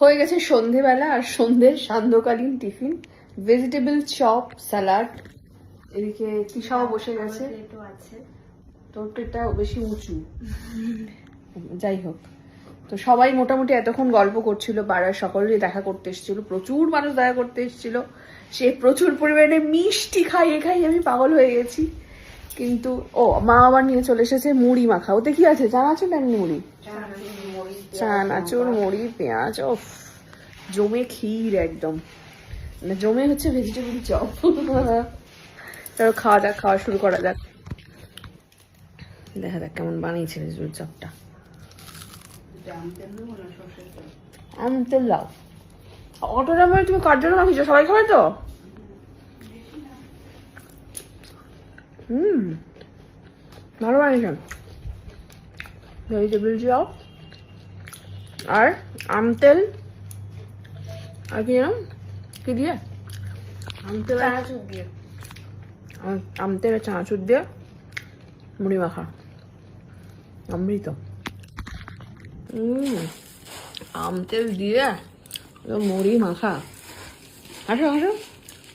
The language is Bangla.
হয়ে গেছে সন্ধেবেলা, আর সন্ধ্যের সান্ধ্যকালীন টিফিন ভেজিটেবল চপ, স্যালাড। এদিকে তিশাও বসে গেছে, তোর এটা বেশি উঁচু। যাই হোক, তো সবাই মোটামুটি এতক্ষণ গল্প করছিল, পাড়ার সকলেই দেখা করতে এসেছিল, প্রচুর মানুষ দেখা করতে এসেছিল। সে প্রচুর পরিমাণে মিষ্টি খাইয়ে খাইয়ে আমি পাগল হয়ে গেছি। কিন্তু ও মা আবার নিয়ে চলে এসেছে মুড়ি মাখা। ওতে কি আছে? চানাচুর না মুড়ি? চানাচুর, মুড়ি, পেঁয়াজ, ও জমে ক্ষীর একদম, মানে জমে হচ্ছে ভেজিটেবল চপ। তারপর খাওয়া শুরু করা যাক। দেখা যাক কেমন বানিয়েছে ভেজিটেবল চপটা। আমতেল লাউ। অটোটা মানে তুমি কার জন্য মাখিয়েছো? সবাই খাবে তো? ভালো বানিয়েছেন। ভেজিটেবল চপ আর আমতেল, আর কি জানো কি দিয়ে? আমতেল দিয়ে, আমতেল চানাচুর দিয়ে মুড়ি মাখা, অমৃত। আমতেল দিয়ে মুড়ি মাখা। আসো আসো।